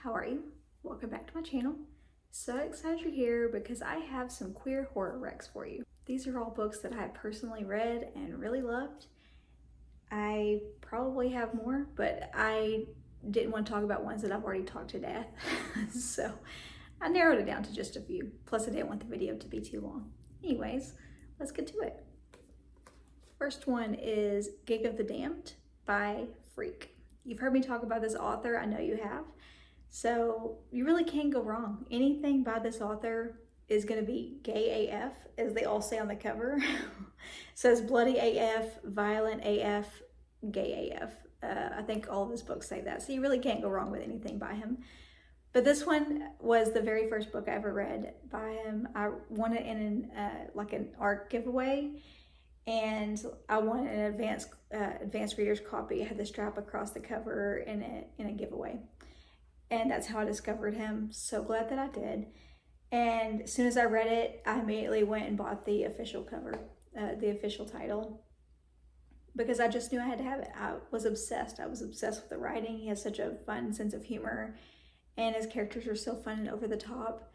How are you? Welcome back to my channel. So excited you're here because I have some queer horror recs for you. These are all books that I have personally read and really loved. I probably have more, but I didn't want to talk about ones that I've already talked to death. So I narrowed it down to just a few. Plus I didn't want the video to be too long. Anyways, let's get to it. First one is Gig of the Damned by Freak. You've heard me talk about this author, I know you have. So you really can't go wrong. Anything by this author is gonna be gay AF, as they all say on the cover. It says bloody AF, violent AF, gay AF. I think all of his books say that. So you really can't go wrong with anything by him. But this one was the very first book I ever read by him. I won it in an art giveaway, and I won an advanced reader's copy. It had the strap across the cover in a giveaway. And that's how I discovered him. So glad that I did. And as soon as I read it, I immediately went and bought the official cover, the official title, because I just knew I had to have it. I was obsessed. I was obsessed with the writing. He has such a fun sense of humor, and his characters are so fun and over the top.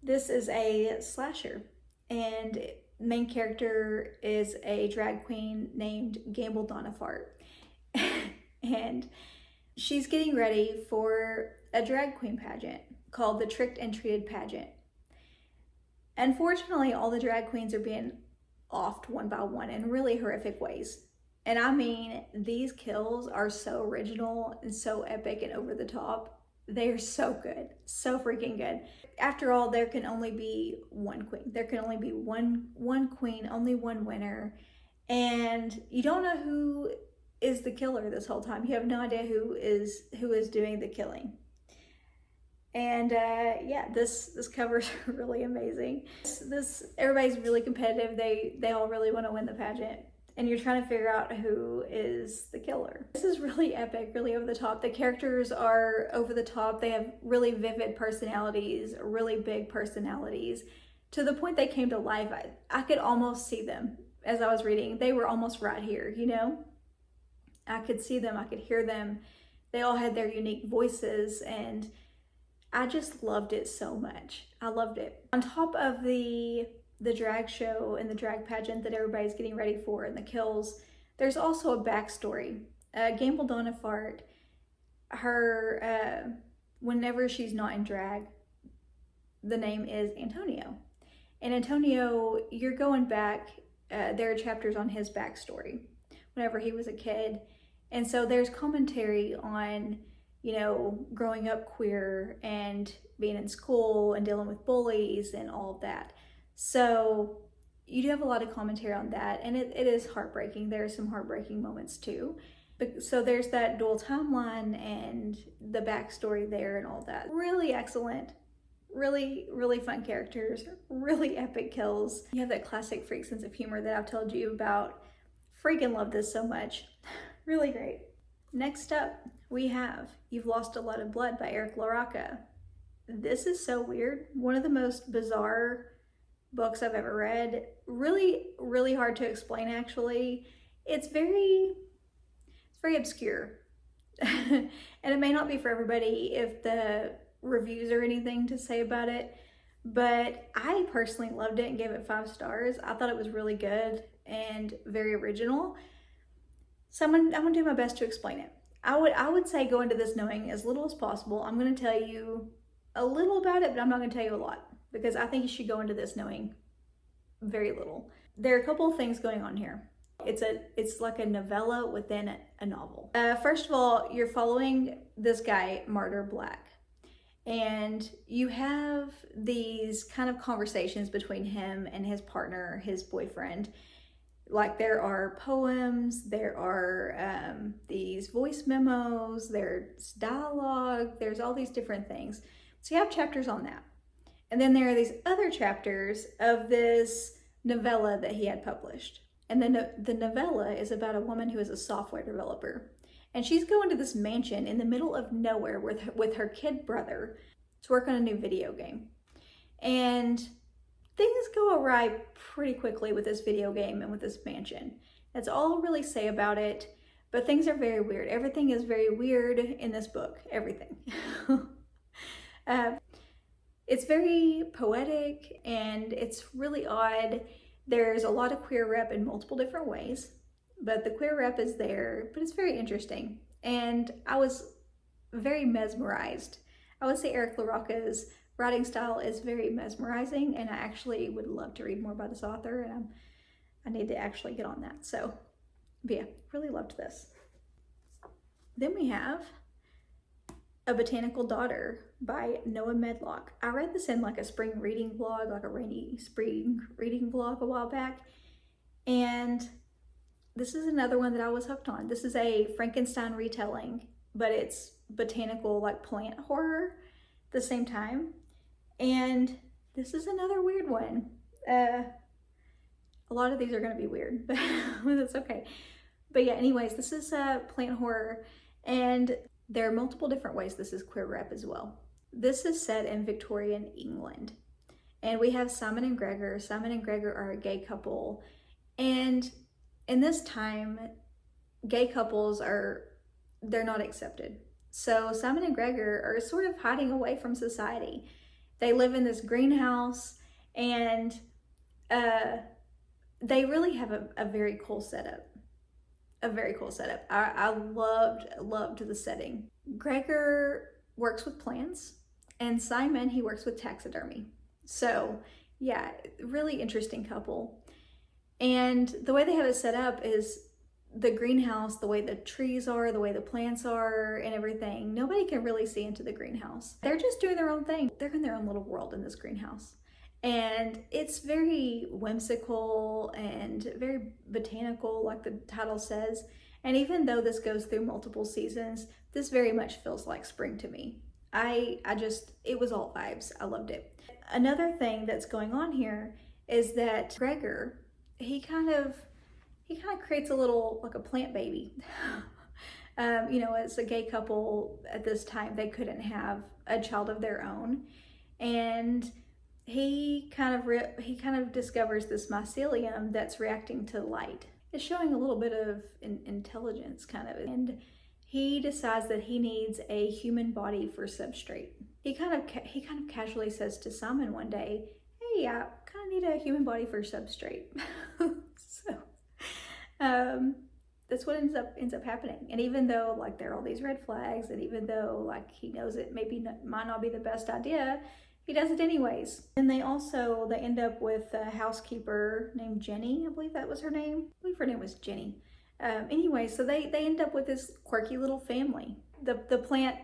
This is a slasher, and the main character is a drag queen named Gamble Donafart. And she's getting ready for a drag queen pageant called the Tricked and Treated Pageant. Unfortunately, all the drag queens are being offed one by one in really horrific ways. And I mean, these kills are so original and so epic and over the top. They are so good, so freaking good. After all, there can only be one queen. There can only be one queen, only one winner. And you don't know who is the killer this whole time. You have no idea who is doing the killing. And yeah, this cover is really amazing. Everybody's really competitive. They all really want to win the pageant, and you're trying to figure out who is the killer. This is really epic, really over the top. The characters are over the top. They have really vivid personalities, really big personalities, to the point they came to life. I could almost see them as I was reading. They were almost right here, you know? I could see them, I could hear them. They all had their unique voices, and I just loved it so much. I loved it. On top of the drag show and the drag pageant that everybody's getting ready for and the kills, there's also a backstory. Gamble Donafart, whenever she's not in drag, the name is Antonio. And Antonio, you're going back, there are chapters on his backstory whenever he was a kid. And so there's commentary on, you know, growing up queer and being in school and dealing with bullies and all of that. So you do have a lot of commentary on that, and it is heartbreaking. There are some heartbreaking moments too. So there's that dual timeline and the backstory there and all that. Really excellent. Really, really fun characters. Really epic kills. You have that classic Freak sense of humor that I've told you about. Freaking love this so much. Really great. Next up, we have You've Lost a Lot of Blood by Eric LaRocca. This is so weird. One of the most bizarre books I've ever read. Really, really hard to explain, actually. It's very obscure. And it may not be for everybody if the reviews or anything to say about it, but I personally loved it and gave it 5 stars. I thought it was really good and very original. So I'm gonna do my best to explain it. I would say go into this knowing as little as possible. I'm gonna tell you a little about it, but I'm not gonna tell you a lot, because I think you should go into this knowing very little. There are a couple of things going on here. It's like a novella within a novel. First of all, you're following this guy, Martyr Black, and you have these kind of conversations between him and his partner, his boyfriend. Like, there are poems, there are these voice memos, there's dialogue, there's all these different things. So you have chapters on that. And then there are these other chapters of this novella that he had published. And then the novella is about a woman who is a software developer. And she's going to this mansion in the middle of nowhere with her kid brother to work on a new video game. And things go awry pretty quickly with this video game and with this mansion. That's all I'll really say about it, but things are very weird. Everything is very weird in this book, everything. It's very poetic and it's really odd. There's a lot of queer rep in multiple different ways, but the queer rep is there, but it's very interesting. And I was very mesmerized. I would say Eric LaRocca's writing style is very mesmerizing, and I actually would love to read more by this author, and I need to actually get on that. So, but yeah, really loved this. Then we have A Botanical Daughter by Noah Medlock. I read this in like a spring reading vlog, like a rainy spring reading vlog a while back, and this is another one that I was hooked on. This is a Frankenstein retelling, but it's botanical, like plant horror at the same time. And this is another weird one. A lot of these are going to be weird, but that's okay. But yeah, anyways, this is plant horror, and there are multiple different ways this is queer rep as well. This is set in Victorian England, and we have Simon and Gregor. Simon and Gregor are a gay couple, and in this time, gay couples they're not accepted. So Simon and Gregor are sort of hiding away from society. They live in this greenhouse, and they really have a very cool setup. A very cool setup. I loved the setting. Gregor works with plants, and Simon, he works with taxidermy. So yeah, really interesting couple. And the way they have it set up is the greenhouse, the way the trees are, the way the plants are and everything, nobody can really see into the greenhouse. They're just doing their own thing. They're in their own little world in this greenhouse. And it's very whimsical and very botanical, like the title says. And even though this goes through multiple seasons, this very much feels like spring to me. It was all vibes. I loved it. Another thing that's going on here is that Gregor, he kind of creates a little, like a plant baby. As a gay couple at this time, they couldn't have a child of their own. And he kind of discovers this mycelium that's reacting to light. It's showing a little bit of intelligence, kind of. And he decides that he needs a human body for substrate. He kind of casually says to Simon one day, "Hey, I kind of need a human body for substrate." So that's what ends up happening. And even though like there are all these red flags, and even though like he knows it might not be the best idea, he does it anyways. And they end up with a housekeeper named Jenny. I believe that was her name. I believe her name was Jenny. Anyway, so they end up with this quirky little family. This plant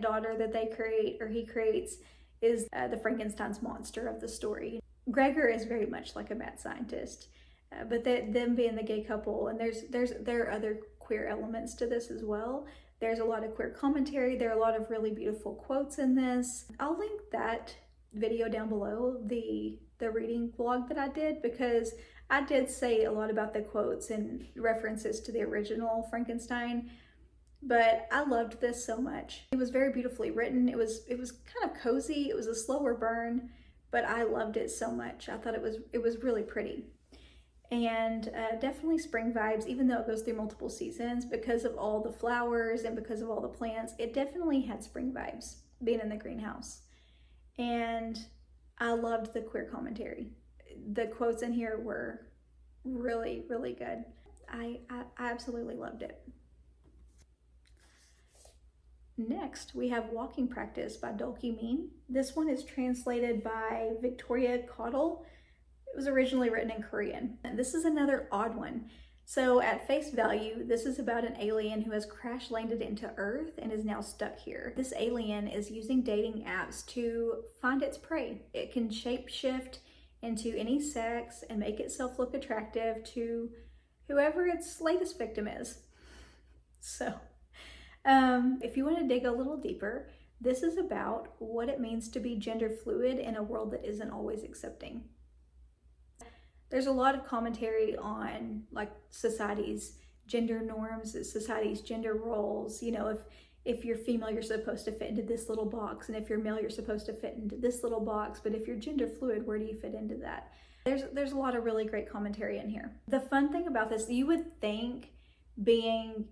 daughter that he creates is the Frankenstein's monster of the story. Gregor is very much like a mad scientist, but them being the gay couple, and there are other queer elements to this as well. There's a lot of queer commentary. There are a lot of really beautiful quotes in this. I'll link that video down below, the reading vlog that I did, because I did say a lot about the quotes and references to the original Frankenstein, but I loved this so much. It was very beautifully written. It was kind of cozy. It was a slower burn, but I loved it so much. I thought it was really pretty. And definitely spring vibes, even though it goes through multiple seasons, because of all the flowers and because of all the plants. It definitely had spring vibes being in the greenhouse. And I loved the queer commentary. The quotes in here were really, really good. I absolutely loved it. Next, we have Walking Practice by Dulcie Mean. This one is translated by Victoria Caudle. It was originally written in Korean. And this is another odd one. So at face value, this is about an alien who has crash landed into Earth and is now stuck here. This alien is using dating apps to find its prey. It can shapeshift into any sex and make itself look attractive to whoever its latest victim is. So, if you want to dig a little deeper, this is about what it means to be gender fluid in a world that isn't always accepting. There's a lot of commentary on like society's gender norms, society's gender roles. If you're female, you're supposed to fit into this little box, and if you're male, you're supposed to fit into this little box. But if you're gender fluid, where do you fit into that? There's a lot of really great commentary in here. The fun thing about this, you would think being,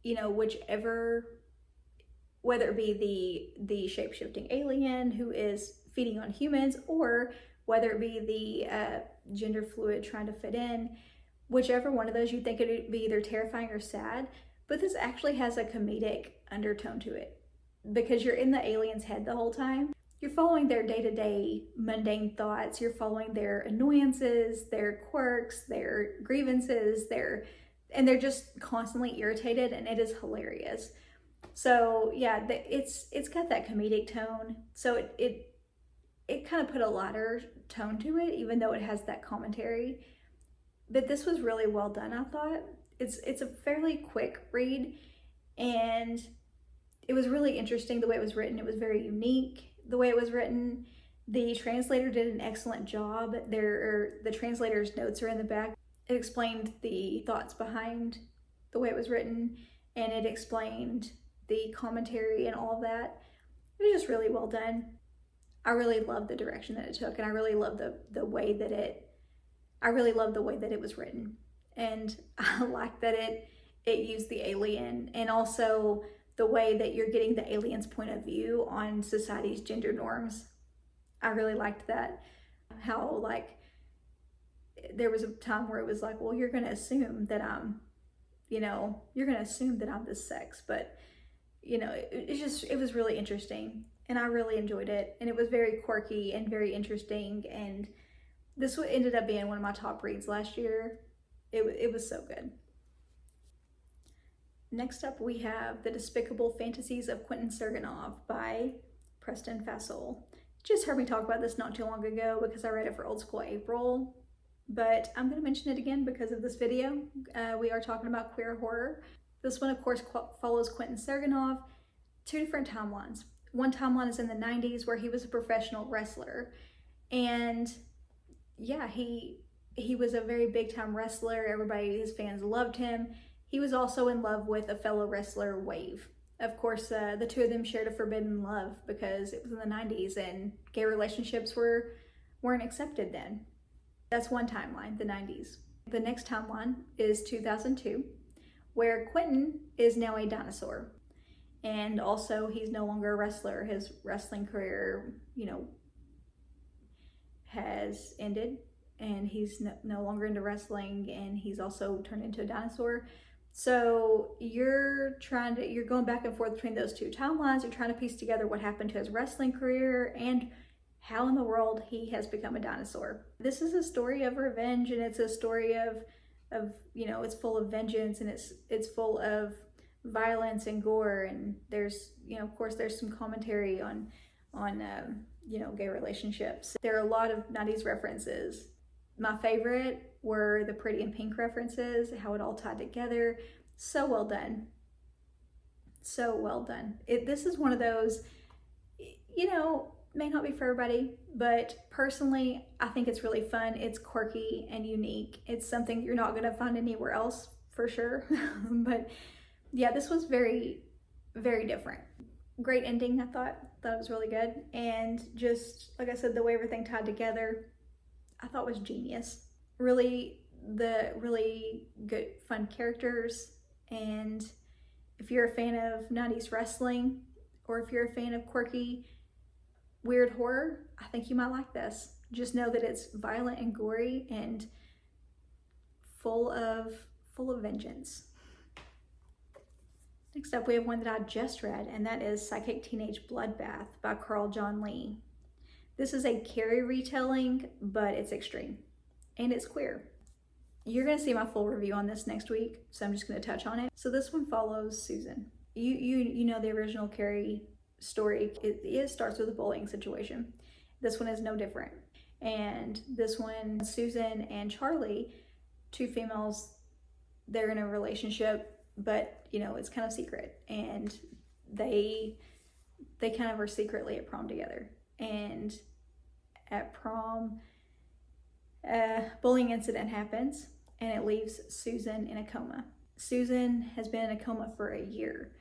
whichever whether it be the shape-shifting alien who is feeding on humans, or whether it be the gender fluid trying to fit in. Whichever one of those, you think it would be either terrifying or sad, but this actually has a comedic undertone to it because you're in the alien's head the whole time. You're following their day-to-day mundane thoughts. You're following their annoyances, their quirks, their grievances, and they're just constantly irritated, and it is hilarious. So yeah, it's got that comedic tone. So it kind of put a lighter tone to it, even though it has that commentary. But this was really well done, I thought. It's a fairly quick read, and it was really interesting the way it was written. It was very unique the way it was written. The translator did an excellent job. The translator's notes are in the back. It explained the thoughts behind the way it was written, and it explained the commentary and all of that. It was just really well done. I really loved the direction that it took, and I really loved the way that it was written. And I like that it used the alien, and also the way that you're getting the alien's point of view on society's gender norms. I really liked that. How, like, there was a time where it was like, well, you're going to assume that I'm this sex. But, it was really interesting, and I really enjoyed it. And it was very quirky and very interesting. And this ended up being one of my top reads last year. It was so good. Next up, we have The Despicable Fantasies of Quentin Sergenov by Preston Fassel. Just heard me talk about this not too long ago because I read it for Old School April, but I'm going to mention it again because of this video. We are talking about queer horror. This one, of course, follows Quentin Sergenov, two different timelines. One timeline is in the 90s where he was a professional wrestler, and yeah, he was a very big time wrestler. His fans loved him. He was also in love with a fellow wrestler, Wave. Of course, the two of them shared a forbidden love because it was in the 90s and gay relationships weren't accepted then. That's one timeline, the 90s. The next timeline is 2002, where Quentin is now a dinosaur. And also, he's no longer a wrestler. His wrestling career, has ended, and he's no longer into wrestling, and he's also turned into a dinosaur. So you're going back and forth between those two timelines. You're trying to piece together what happened to his wrestling career and how in the world he has become a dinosaur. This is a story of revenge, and it's a story of it's full of vengeance, and it's full of violence and gore, and there's of course there's some commentary on gay relationships. There are a lot of 90s references. My favorite were the Pretty in Pink references, how it all tied together. So well done. So well done. This is one of those, may not be for everybody, but personally, I think it's really fun. It's quirky and unique. It's something you're not going to find anywhere else for sure. But yeah, this was very, very different. Great ending, I thought. Thought it was really good. And just, like I said, the way everything tied together, I thought was genius. Really good, fun characters. And if you're a fan of 90s wrestling, or if you're a fan of quirky, weird horror, I think you might like this. Just know that it's violent and gory and full of vengeance. Next up, we have one that I just read, and that is Psychic Teenage Bloodbath by Carl John Lee. This is a Carrie retelling, but it's extreme, and it's queer. You're going to see my full review on this next week, so I'm just going to touch on it. So this one follows Susan. You know the original Carrie story. It starts with a bullying situation. This one is no different. And this one, Susan and Charlie, two females, they're in a relationship, but it's kind of secret, and they kind of are secretly at prom together. And at prom, a bullying incident happens, and it leaves Susan in a coma. Susan has been in a coma for a year.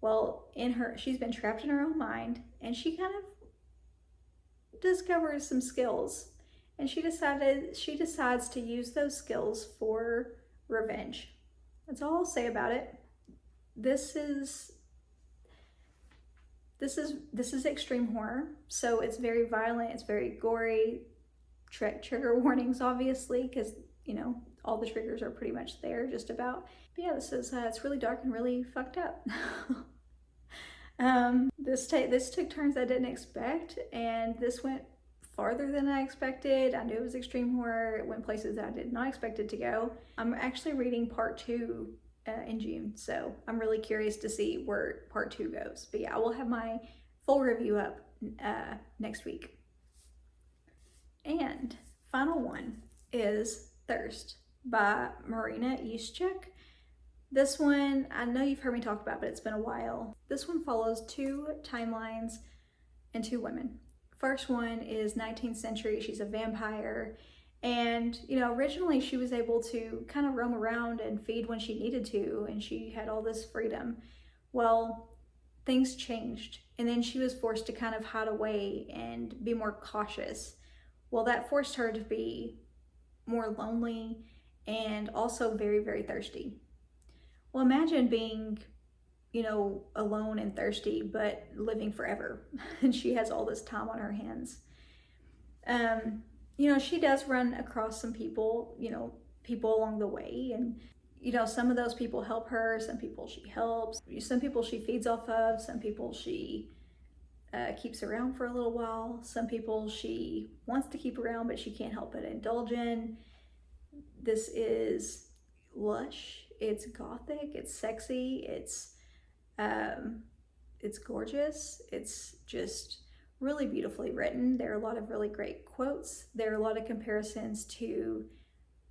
Well, she's been trapped in her own mind, and she kind of discovers some skills, and she decides to use those skills for revenge. That's all I'll say about it. This is This is extreme horror, so it's very violent, it's very gory. Trigger warnings, obviously, because you know all the triggers are pretty much there, just about. But yeah, this is it's really dark and really fucked up. This took turns I didn't expect, and this went farther than I expected. I knew it was extreme horror. It went places that I did not expect it to go. I'm actually reading part 2 in June, so I'm really curious to see where part 2 goes. But yeah, I will have my full review up next week. And final one is Thirst by Marina Yuschuk. This one, I know you've heard me talk about, but it's been a while. This one follows 2 timelines and 2 women. First one is 19th century. She's a vampire. And, you know, originally she was able to kind of roam around and feed when she needed to, and she had all this freedom. Well, things changed, and then she was forced to kind of hide away and be more cautious. Well, that forced her to be more lonely and also very, very thirsty. Well, imagine being, you know, alone and thirsty, but living forever. And she has all this time on her hands. You know, she does run across some people, you know, people along the way. And, you know, some of those people help her. Some people she helps. Some people she feeds off of. Some people she keeps around for a little while. Some people she wants to keep around, but she can't help but indulge in. This is lush. It's gothic. It's sexy. It's gorgeous. It's just really beautifully written. There are a lot of really great quotes. There are a lot of comparisons to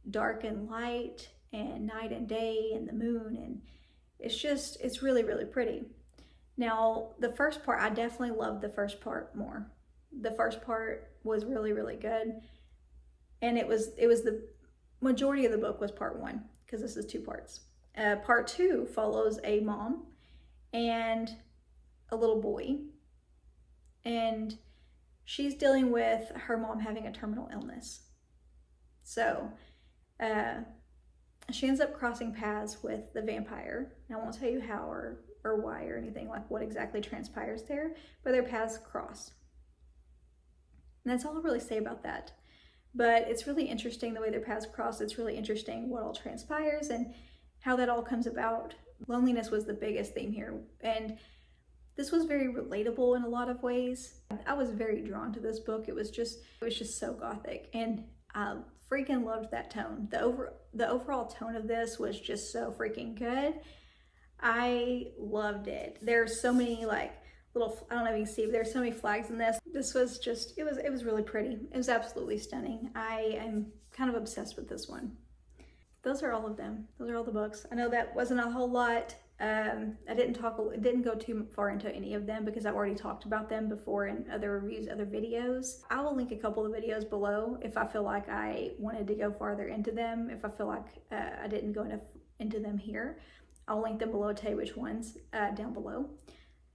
dark and light and night and day and the moon, and it's really, really pretty. Now, the first part, I definitely loved the first part more. The first part was really, really good. And it was the majority of the book was part 1, because this is 2 parts. Part 2 follows a mom and a little boy. And she's dealing with her mom having a terminal illness. So, she ends up crossing paths with the vampire. And I won't tell you how or why or anything, like what exactly transpires there, but their paths cross. And that's all I'll really say about that. But it's really interesting the way their paths cross. It's really interesting what all transpires and how that all comes about. Loneliness was the biggest theme here, and this was very relatable in a lot of ways. I was very drawn to this book. It was just so gothic, and I freaking loved that tone. The overall tone of this was just so freaking good. I loved it. There's so many like little, I don't know if you can see, but there's so many flags in this. This was just, it was really pretty. It was absolutely stunning. I am kind of obsessed with this one. Those are all of them. Those are all the books. I know that wasn't a whole lot. I didn't go too far into any of them because I've already talked about them before in other reviews, other videos. I will link a couple of videos below if I feel like I wanted to go farther into them. If I feel like I didn't go enough into them here, I'll link them below, tell you which ones down below,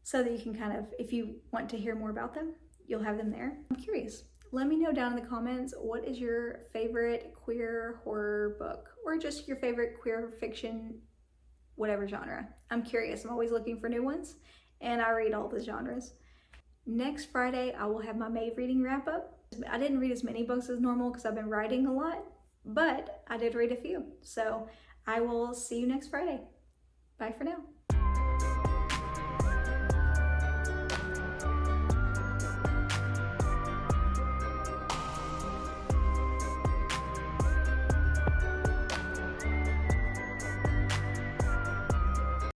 so that you can kind of, if you want to hear more about them, you'll have them there. I'm curious. Let me know down in the comments, what is your favorite queer horror book, or just your favorite queer fiction, whatever genre. I'm curious. I'm always looking for new ones, and I read all the genres. Next Friday, I will have my May reading wrap up. I didn't read as many books as normal because I've been writing a lot, but I did read a few. So I will see you next Friday. Bye for now.